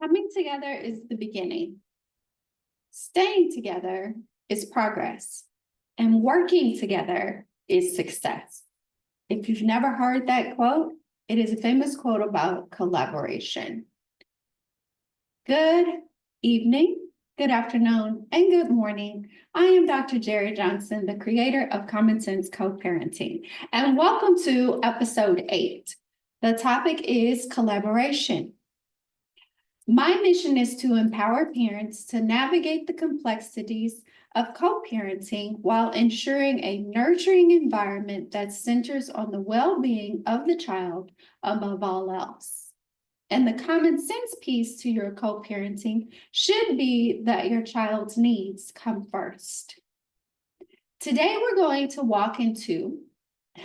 Coming together is the beginning. Staying together is progress. And working together is success. If you've never heard that quote, it is a famous quote about collaboration. Good evening, good afternoon, and good morning. I am Dr. Jerry Johnson, the creator of Common Sense Co-Parenting, and welcome to episode 8. The topic is collaboration. My mission is to empower parents to navigate the complexities of co-parenting while ensuring a nurturing environment that centers on the well-being of the child above all else. And the common sense piece to your co-parenting should be that your child's needs come first. Today, we're going to walk into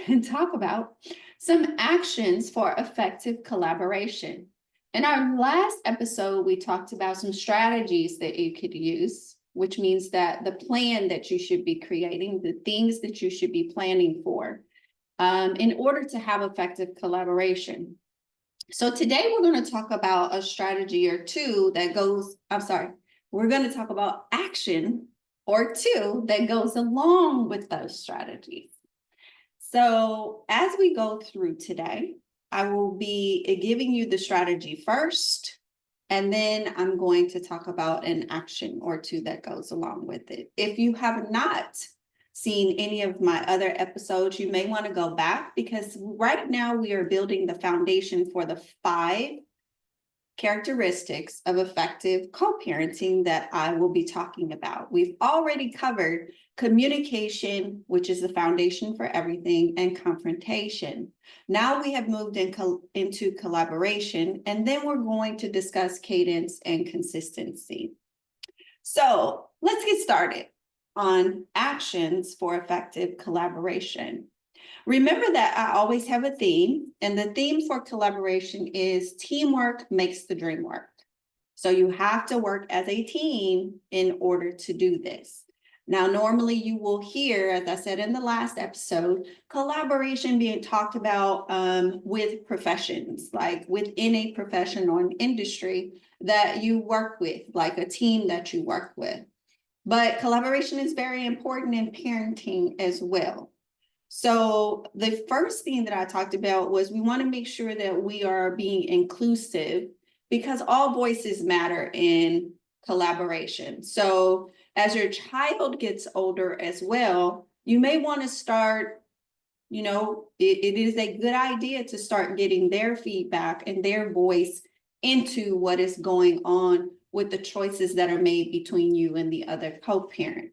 and talk about some actions for effective collaboration. In our last episode, we talked about some strategies that you could use, which means that the plan that you should be creating, the things that you should be planning for, in order to have effective collaboration. So today we're going to talk about a strategy or two that goes, we're going to talk about action or two that goes along with those strategies. So as we go through today, I will be giving you the strategy first, and then I'm going to talk about an action or two that goes along with it. If you have not seen any of my other episodes, you may want to go back because right now we are building the foundation for the 5 characteristics of effective co-parenting that I will be talking about. We've already covered communication, which is the foundation for everything, and confrontation. Now we have moved into collaboration, and then we're going to discuss cadence and consistency. So let's get started on actions for effective collaboration. Remember that I always have a theme, and the theme for collaboration is teamwork makes the dream work. So you have to work as a team in order to do this. Now, normally you will hear, as I said in the last episode, collaboration being talked about with professions, like within a profession or an industry that you work with, like a team that you work with. But collaboration is very important in parenting as well. So the first thing that I talked about was we want to make sure that we are being inclusive because all voices matter in collaboration. So as your child gets older as well, you may want to start, it is a good idea to start getting their feedback and their voice into what is going on with the choices that are made between you and the other co-parent.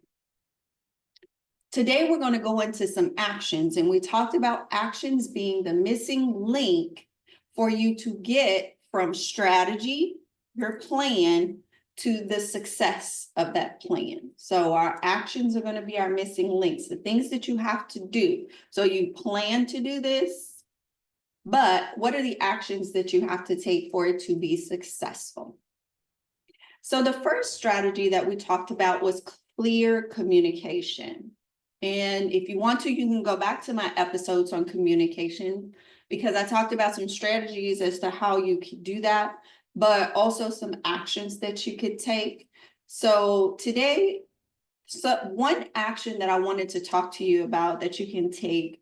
Today, we're going to go into some actions, and we talked about actions being the missing link for you to get from strategy, your plan, to the success of that plan. So our actions are going to be our missing links, the things that you have to do. So you plan to do this, but what are the actions that you have to take for it to be successful? So the first strategy that we talked about was clear communication. And if you want to, you can go back to my episodes on communication because I talked about some strategies as to how you could do that, but also some actions that you could take. So today, one action that I wanted to talk to you about that you can take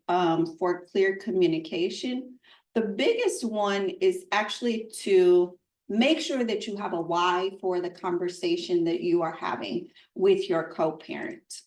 for clear communication, the biggest one is actually to make sure that you have a why for the conversation that you are having with your co-parent.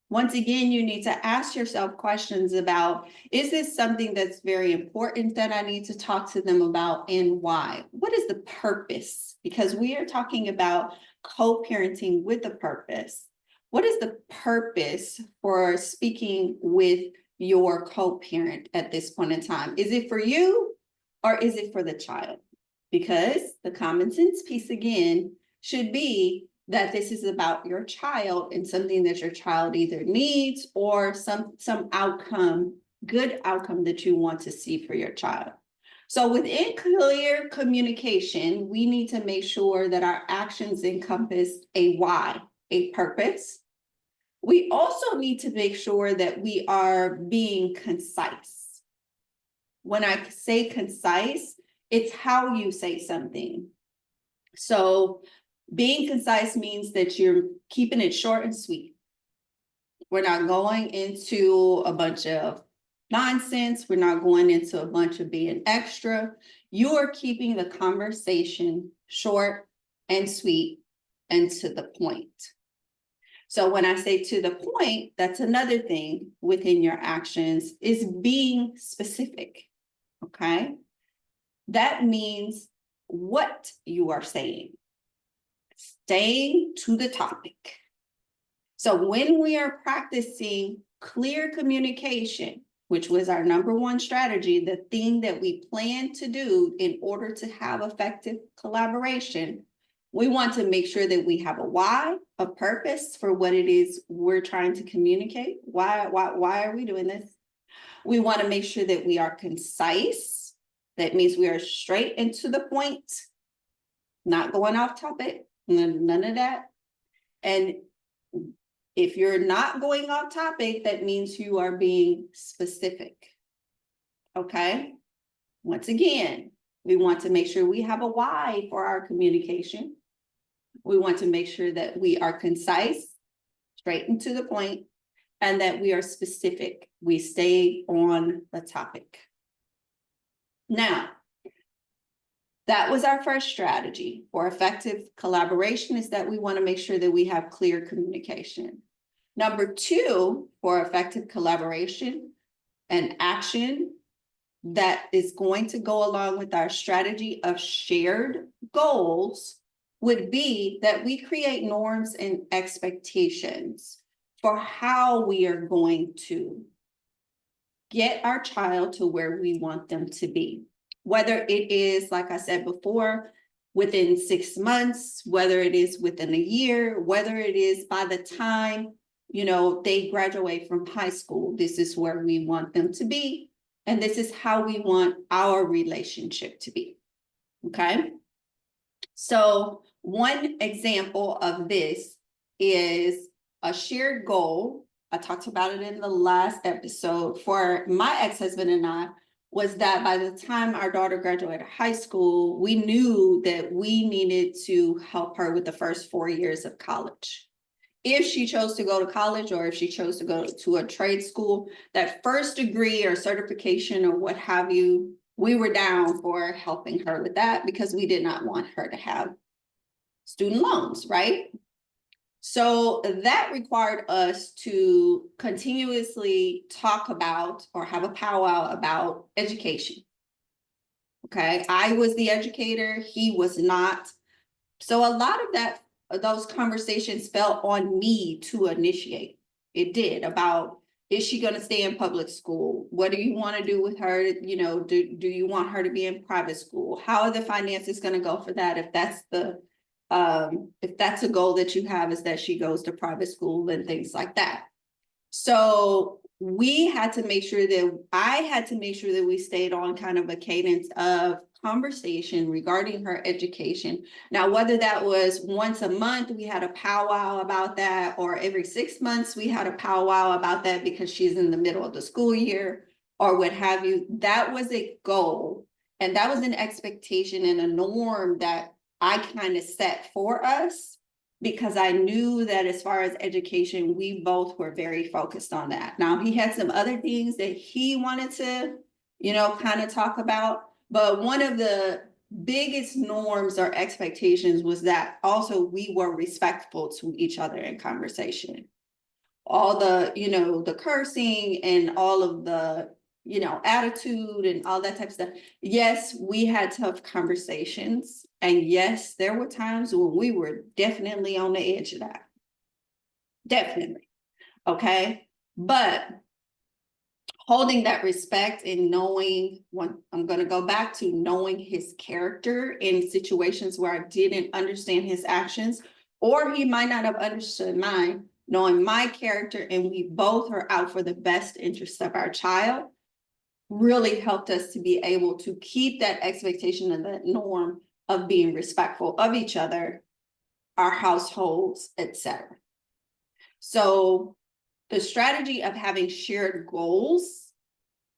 Once again, you need to ask yourself questions about, is this something that's very important that I need to talk to them about, and why? What is the purpose? Because we are talking about co-parenting with a purpose. What is the purpose for speaking with your co-parent at this point in time? Is it for you or is it for the child? Because the common sense piece again should be that this is about your child and something that your child either needs or some outcome, good outcome that you want to see for your child. So within clear communication, we need to make sure that our actions encompass a why, a purpose. We also need to make sure that we are being concise. When I say concise, it's how you say something. So being concise means that you're keeping it short and sweet. We're not going into a bunch of nonsense. We're not going into a bunch of being extra. You are keeping the conversation short and sweet and to the point. So when I say to the point, that's another thing within your actions is being specific. Okay. That means what you are saying, staying to the topic. So when we are practicing clear communication, which was our number one strategy, the thing that we plan to do in order to have effective collaboration, we want to make sure that we have a why, a purpose for what it is we're trying to communicate. Why are we doing this? We want to make sure that we are concise. That means we are straight and to the point, not going off topic, none of that. And if you're not going off topic, that means you are being specific. Okay. Once again, we want to make sure we have a why for our communication. We want to make sure that we are concise, straight and to the point, and that we are specific. We stay on the topic. Now, that was our first strategy for effective collaboration, is that we want to make sure that we have clear communication. Number two, for effective collaboration and action that is going to go along with our strategy of shared goals would be that we create norms and expectations for how we are going to get our child to where we want them to be. Whether it is, like I said before, within 6 months, whether it is within a year, whether it is by the time, they graduate from high school, this is where we want them to be. And this is how we want our relationship to be. Okay. So one example of this is a shared goal. I talked about it in the last episode for my ex-husband and I, was that by the time our daughter graduated high school, we knew that we needed to help her with the first 4 years of college. If she chose to go to college or if she chose to go to a trade school, that first degree or certification or what have you, we were down for helping her with that because we did not want her to have student loans, right? So that required us to continuously talk about or have a powwow about education. Okay, I was the educator, he was not. So a lot of those conversations fell on me to initiate. It did, about, is she going to stay in public school? What do you want to do with her? Do you want her to be in private school? How are the finances going to go for that? If that's a goal that you have, is that she goes to private school and things like that. So I had to make sure that we stayed on kind of a cadence of conversation regarding her education. Now, whether that was once a month, we had a powwow about that, or every 6 months, we had a powwow about that because she's in the middle of the school year or what have you. That was a goal. And that was an expectation and a norm that I kind of set for us, because I knew that as far as education, we both were very focused on that. Now, he had some other things that he wanted to, kind of talk about, but one of the biggest norms or expectations was that also we were respectful to each other in conversation. All the, the cursing and all of the, attitude and all that type of stuff. Yes, we had tough conversations. And yes, there were times when we were definitely on the edge of that. Definitely. Okay. But holding that respect and knowing, I'm going to go back to knowing his character in situations where I didn't understand his actions, or he might not have understood mine, knowing my character, and we both are out for the best interest of our child, really helped us to be able to keep that expectation and that norm of being respectful of each other, our households, etc. So the strategy of having shared goals,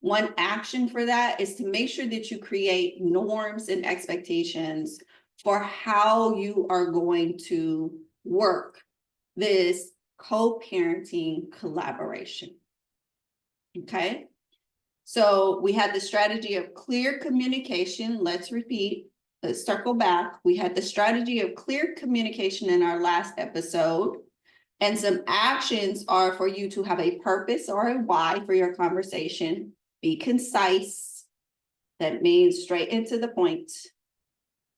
one action for that is to make sure that you create norms and expectations for how you are going to work this co-parenting collaboration. Okay, so we had the strategy of clear communication. Let's repeat, let's circle back. We had the strategy of clear communication in our last episode. And some actions are for you to have a purpose or a why for your conversation. Be concise. That means straight into the point.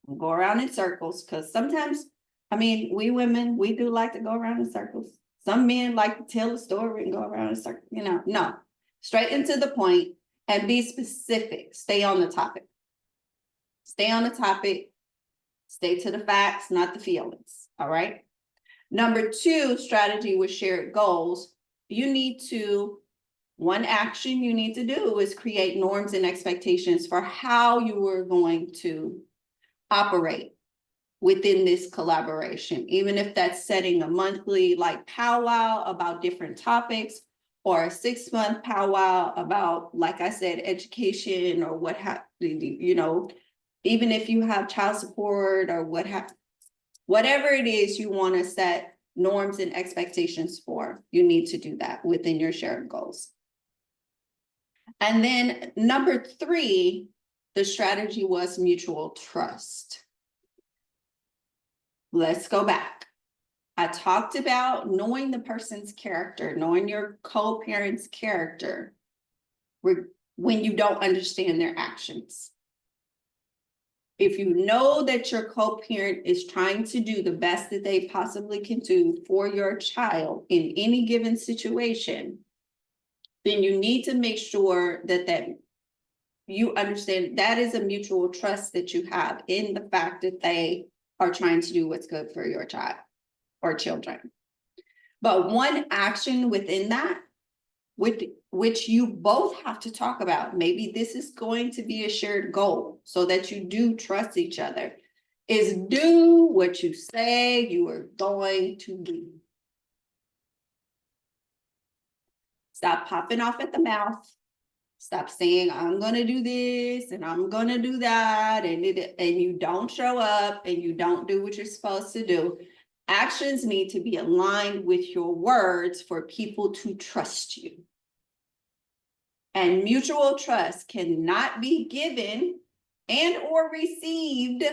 Go around in circles, because sometimes, I mean, we women, we do like to go around in circles. Some men like to tell a story and go around in circles, no. Straight into the point and be specific. Stay on the topic. Stay on the topic. Stay to the facts, not the feelings. All right. Number 2 strategy with shared goals. One action you need to do is create norms and expectations for how you are going to operate within this collaboration, even if that's setting a monthly powwow about different topics, or a 6-month powwow about, like I said, education, or even if you have child support or whatever it is you want to set norms and expectations for, you need to do that within your shared goals. And then number 3, the strategy was mutual trust. Let's go back. I talked about knowing the person's character, knowing your co-parent's character when you don't understand their actions. If you know that your co-parent is trying to do the best that they possibly can do for your child in any given situation, then you need to make sure that you understand that is a mutual trust that you have in the fact that they are trying to do what's good for your child or children. But one action within that, which you both have to talk about, maybe this is going to be a shared goal so that you do trust each other, is do what you say you are going to do. Stop popping off at the mouth. Stop saying, I'm going to do this and I'm going to do that, and you don't show up and you don't do what you're supposed to do. Actions need to be aligned with your words for people to trust you. And mutual trust cannot be given and or received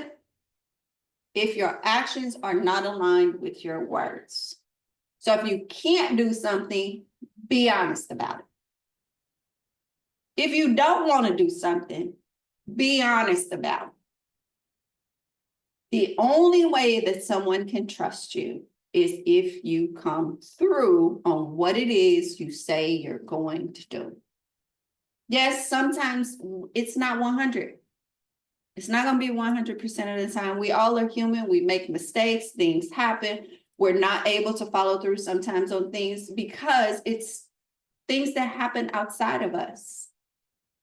if your actions are not aligned with your words. So if you can't do something, be honest about it. If you don't want to do something, be honest about it. The only way that someone can trust you is if you come through on what it is you say you're going to do. Yes, sometimes it's not 100. It's not going to be 100% of the time. We all are human. We make mistakes. Things happen. We're not able to follow through sometimes on things because it's things that happen outside of us.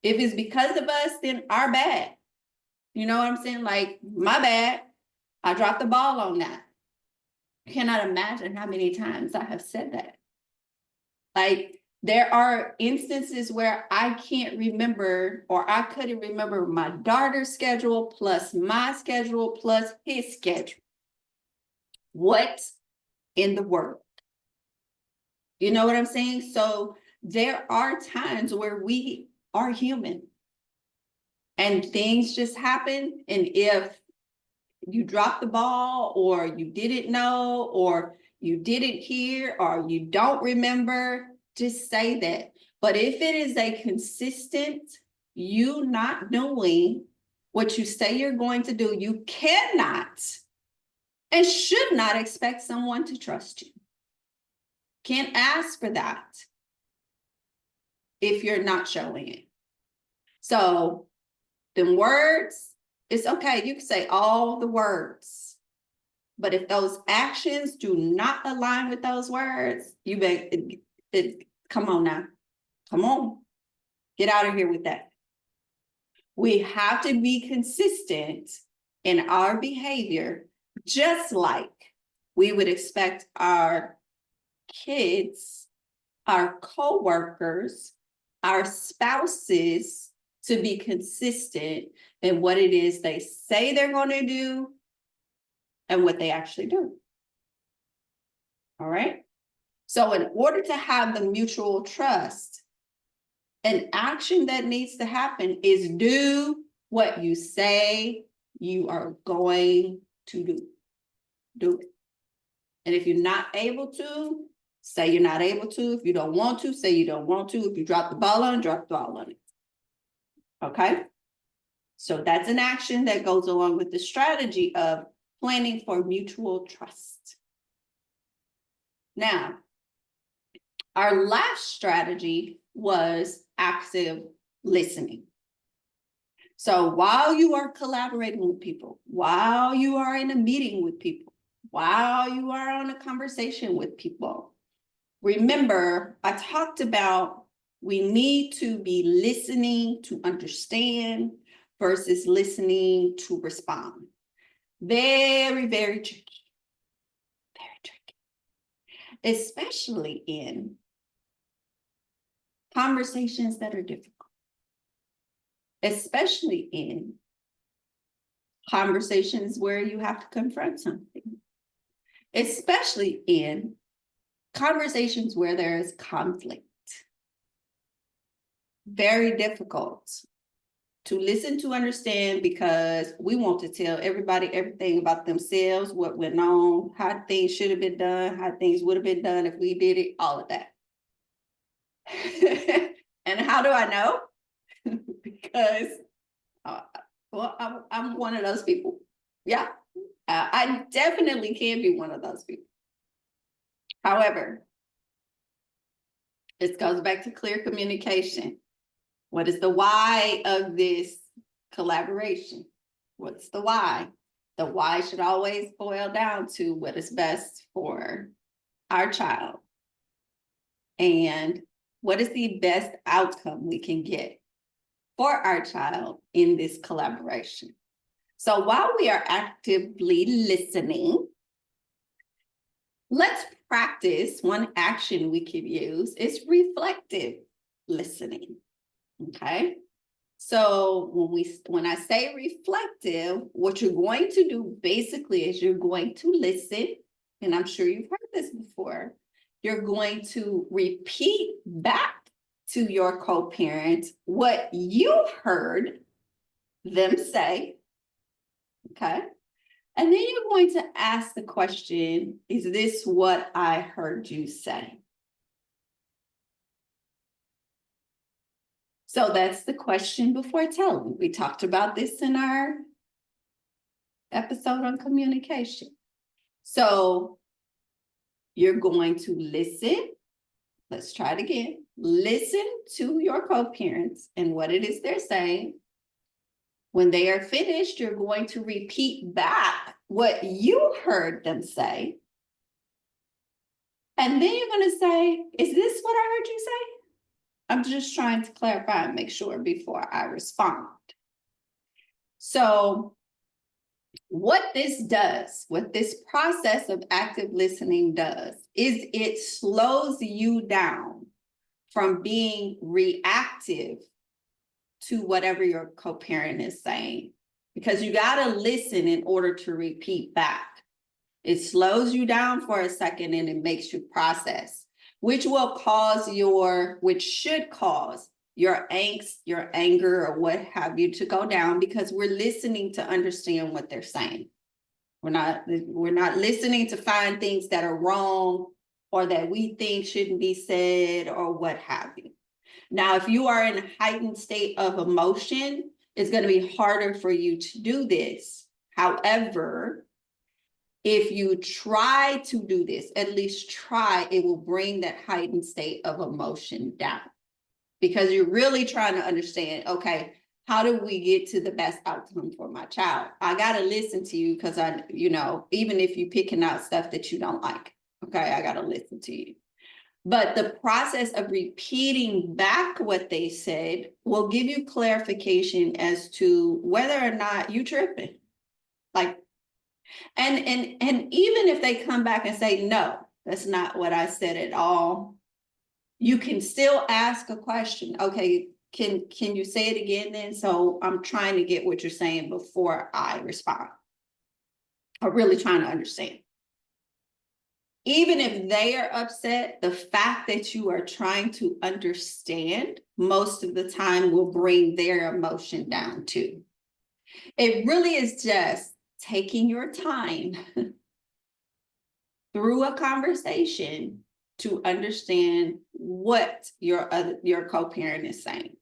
If it's because of us, then our bad. You know what I'm saying? Like, my bad. I dropped the ball on that. I cannot imagine how many times I have said that. Like, there are instances where I can't remember, or I couldn't remember my daughter's schedule plus my schedule plus his schedule. What in the world? You know what I'm saying? So there are times where we are human and things just happen. And if you drop the ball, or you didn't know, or you didn't hear, or you don't remember, just say that. But if it is a consistent, you not knowing what you say you're going to do, you cannot and should not expect someone to trust you. Can't ask for that if you're not showing it. So the words, it's okay. You can say all the words. But if those actions do not align with those words, come on now. Come on. Get out of here with that. We have to be consistent in our behavior, just like we would expect our kids, our co-workers, our spouses to be consistent in what it is they say they're going to do and what they actually do. All right. So in order to have the mutual trust, an action that needs to happen is do what you say you are going to do. Do it. And if you're not able to, say you're not able to. If you don't want to, say you don't want to. If you drop the ball on it, drop the ball on it. Okay? So that's an action that goes along with the strategy of planning for mutual trust. Now, our last strategy was active listening. So while you are collaborating with people, while you are in a meeting with people, while you are on a conversation with people, remember, I talked about we need to be listening to understand versus listening to respond. Very, very tricky. Very tricky. Especially in conversations that are difficult. Especially in conversations where you have to confront something. Especially in conversations where there is conflict. Very difficult to listen to understand, because we want to tell everybody everything about themselves, what went on, how things should have been done, how things would have been done if we did it, all of that. And how do I know? Because well, I'm one of those people. Yeah, I definitely can be one of those people. However, it goes back to clear communication. What is the why of this collaboration? What's the why? The why should always boil down to what is best for our child and what is the best outcome we can get for our child in this collaboration. So while we are actively listening, let's practice. One action we could use is reflective listening. Okay. So when I say reflective, what you're going to do basically is you're going to listen, and I'm sure you've heard this before. You're going to repeat back to your co-parent what you heard them say. Okay. And then you're going to ask the question, is this what I heard you say? So that's the question before telling. We talked about this in our episode on communication. So you're going to listen. Let's try it again. Listen to your co-parents and what it is they're saying. When they are finished, you're going to repeat back what you heard them say. And then you're going to say, is this what I heard you say? I'm just trying to clarify and make sure before I respond. So what this does, what this process of active listening does, is it slows you down from being reactive to whatever your co-parent is saying, because you got to listen in order to repeat back. It slows you down for a second and it makes you process, which should cause your angst, your anger, or what have you to go down, because we're listening to understand what they're saying. We're not listening to find things that are wrong or that we think shouldn't be said or what have you. Now, if you are in a heightened state of emotion, it's going to be harder for you to do this. However, if you try to do this, at least try, it will bring that heightened state of emotion down, because you're really trying to understand, okay, how do we get to the best outcome for my child? I got to listen to you because even if you're picking out stuff that you don't like, okay, I got to listen to you. But the process of repeating back what they said will give you clarification as to whether or not you tripping. And even if they come back and say, no, that's not what I said at all, you can still ask a question. Okay, can you say it again then? So I'm trying to get what you're saying before I respond. are really trying to understand. Even if they are upset, the fact that you are trying to understand most of the time will bring their emotion down too. It really is just taking your time through a conversation to understand what your co-parent is saying,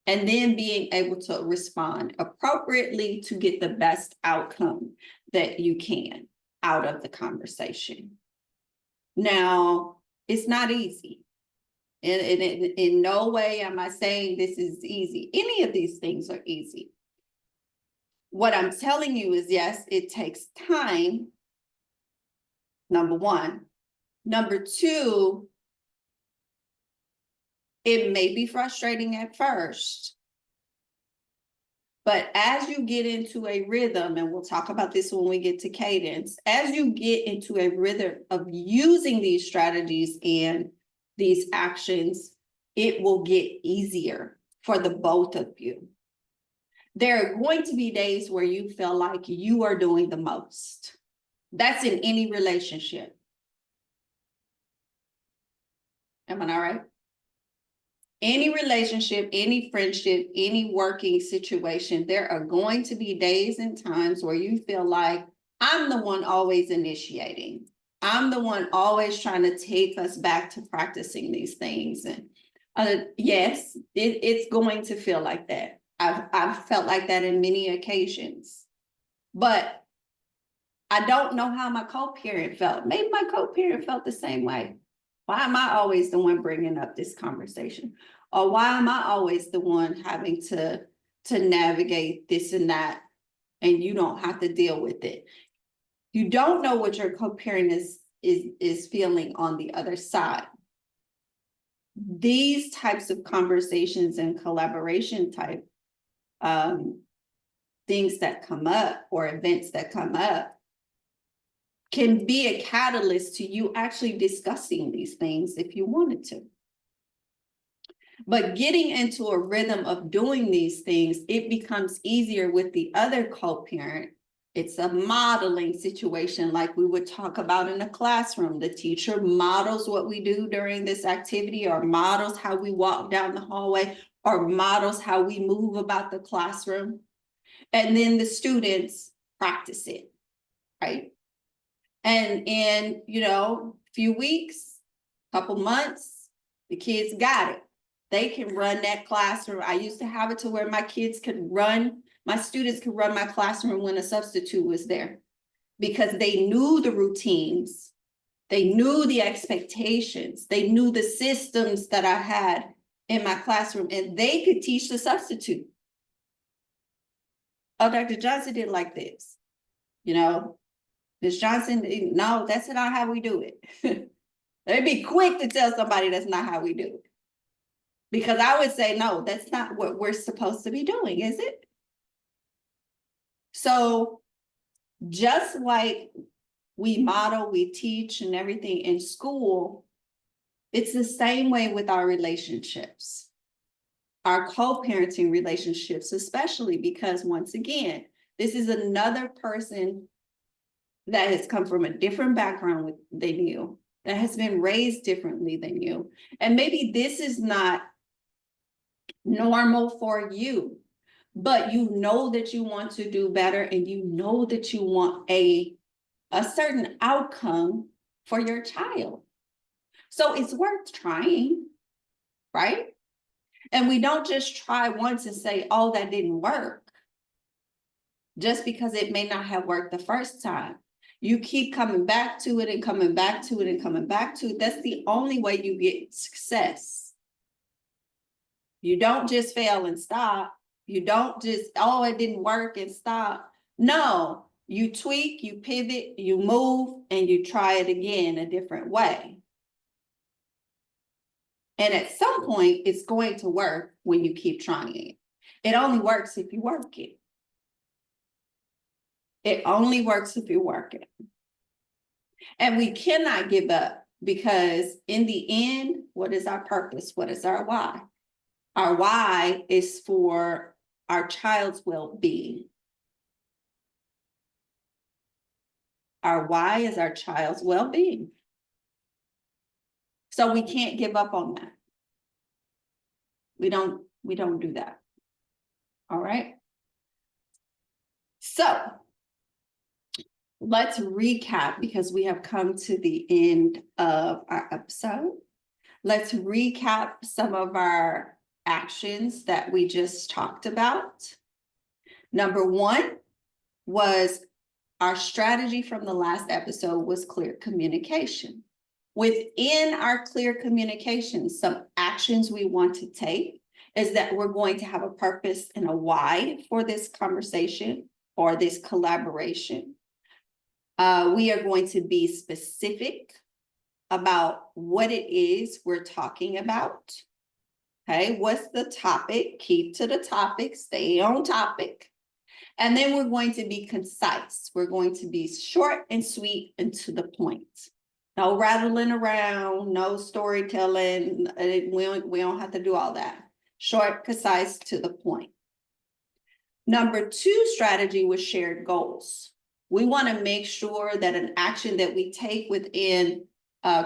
and then being able to respond appropriately to get the best outcome that you can out of the conversation. Now, it's not easy. And in no way am I saying this is easy. Any of these things are easy. What I'm telling you is, yes, it takes time, number one. Number two, it may be frustrating at first, but as you get into a rhythm, and we'll talk about this when we get to cadence, as you get into a rhythm of using these strategies and these actions, it will get easier for the both of you. There are going to be days where you feel like you are doing the most. That's in any relationship. Am I all right? Any relationship, any friendship, any working situation, there are going to be days and times where you feel like I'm the one always initiating. I'm the one always trying to take us back to practicing these things. And yes, it's going to feel like that. I've felt like that in many occasions, but I don't know how my co-parent felt. Maybe my co-parent felt the same way. Why am I always the one bringing up this conversation? Or why am I always the one having to navigate this and that, and you don't have to deal with it? You don't know what your co-parent is feeling on the other side. These types of conversations and collaboration type things that come up, or events that come up, can be a catalyst to you actually discussing these things if you wanted to. But getting into a rhythm of doing these things, it becomes easier with the other co-parent. It's a modeling situation like we would talk about in a classroom. The teacher models what we do during this activity, or models how we walk down the hallway, or models how we move about the classroom. And then the students practice it, right? And in, a few weeks, couple months, the kids got it. They can run that classroom. I used to have it to where my students could run my classroom when a substitute was there, because they knew the routines. They knew the expectations. They knew the systems that I had in my classroom, and they could teach the substitute. Oh, Dr. Johnson did like this, Ms. Johnson, no, that's not how we do it. They'd be quick to tell somebody that's not how we do it. Because I would say, no, that's not what we're supposed to be doing, is it? So just like we model, we teach and everything in school, it's the same way with our relationships, our co-parenting relationships, especially because, once again, this is another person that has come from a different background than you, that has been raised differently than you. And maybe this is not normal for you, but you know that you want to do better, and you know that you want a certain outcome for your child. So it's worth trying, right? And we don't just try once and say, oh, that didn't work, just because it may not have worked the first time. You keep coming back to it and coming back to it and coming back to it. That's the only way you get success. You don't just fail and stop. You don't just, oh, it didn't work and stop. No, you tweak, you pivot, you move, and you try it again a different way. And at some point, it's going to work when you keep trying it. It only works if you work it. It only works if you work it. And we cannot give up, because in the end, what is our purpose? What is our why? Our why is for our child's well-being. Our why is our child's well-being. So we can't give up on that. We don't do that. All right. So let's recap because we have come to the end of our episode. Let's recap some of our actions that we just talked about. Number one was our strategy from the last episode was clear communication. Within our clear communication, some actions we want to take is that we're going to have a purpose and a why for this conversation or this collaboration. We are going to be specific about what it is we're talking about. Okay, what's the topic? Keep to the topic, stay on topic. And then we're going to be concise. We're going to be short and sweet and to the point. No rattling around, no storytelling. We don't have to do all that. Short, concise, to the point. Number two strategy was shared goals. We want to make sure that an action that we take within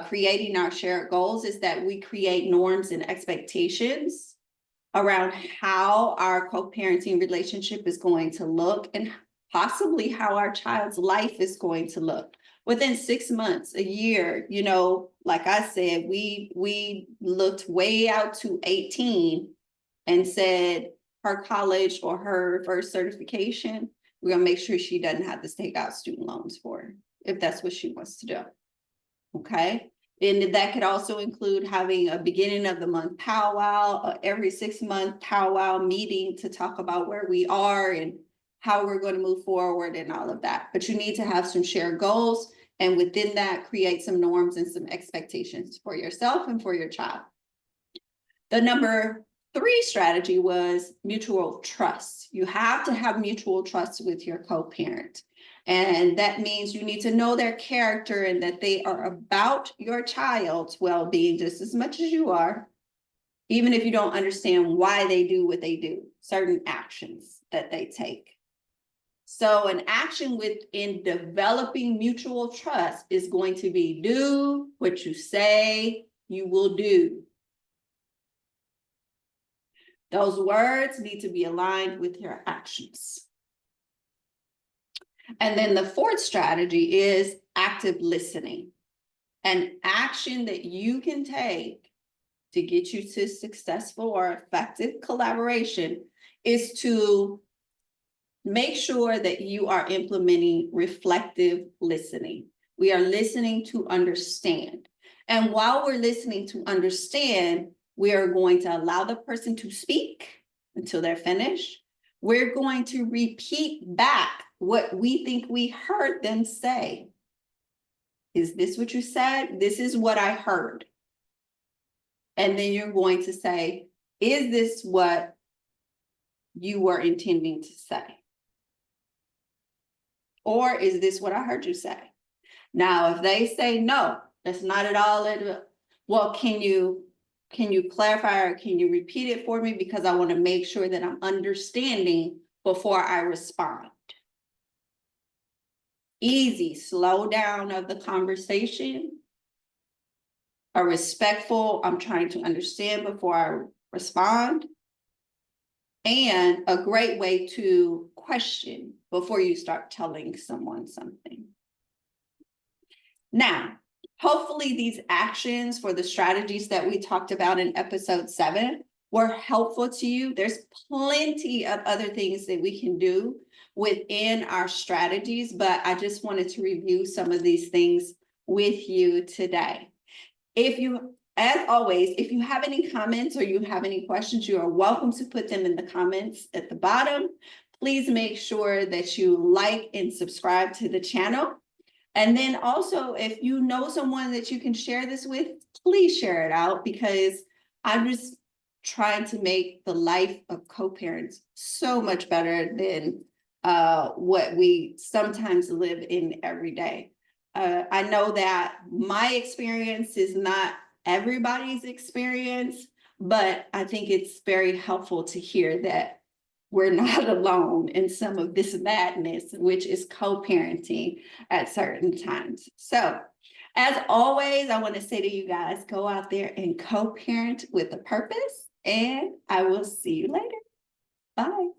creating our shared goals is that we create norms and expectations around how our co-parenting relationship is going to look and possibly how our child's life is going to look. Within 6 months, a year, you know, like I said, we looked way out to 18 and said her college or her first certification, we're gonna make sure she doesn't have to take out student loans for her, if that's what she wants to do. Okay. And that could also include having a beginning of the month powwow, every 6 month powwow meeting to talk about where we are and how we're going to move forward and all of that. But you need to have some shared goals, and within that, create some norms and some expectations for yourself and for your child. The number three strategy was mutual trust. You have to have mutual trust with your co-parent. And that means you need to know their character and that they are about your child's well-being just as much as you are, even if you don't understand why they do what they do, certain actions that they take. So an action within developing mutual trust is going to be do what you say you will do. Those words need to be aligned with your actions. And then the fourth strategy is active listening. An action that you can take to get you to successful or effective collaboration is to make sure that you are implementing reflective listening. We are listening to understand. And while we're listening to understand, we are going to allow the person to speak until they're finished. We're going to repeat back what we think we heard them say. Is this what you said? This is what I heard. And then you're going to say, is this what you were intending to say? Or is this what I heard you say? Now, if they say, no, that's not at all it, well, can you clarify or can you repeat it for me? Because I want to make sure that I'm understanding before I respond. Easy, slow down of the conversation. A respectful, I'm trying to understand before I respond. And a great way to question before you start telling someone something. Now, hopefully these actions for the strategies that we talked about in episode 7 were helpful to you. There's plenty of other things that we can do within our strategies, but I just wanted to review some of these things with you today. As always, if you have any comments or you have any questions, you are welcome to put them in the comments at the bottom. Please make sure that you like and subscribe to the channel. And then also, if you know someone that you can share this with, please share it out, because I'm just trying to make the life of co-parents so much better than what we sometimes live in every day. I know that my experience is not everybody's experience, but I think it's very helpful to hear that we're not alone in some of this madness, which is co-parenting at certain times. So as always, I want to say to you guys, go out there and co-parent with a purpose, and I will see you later. Bye.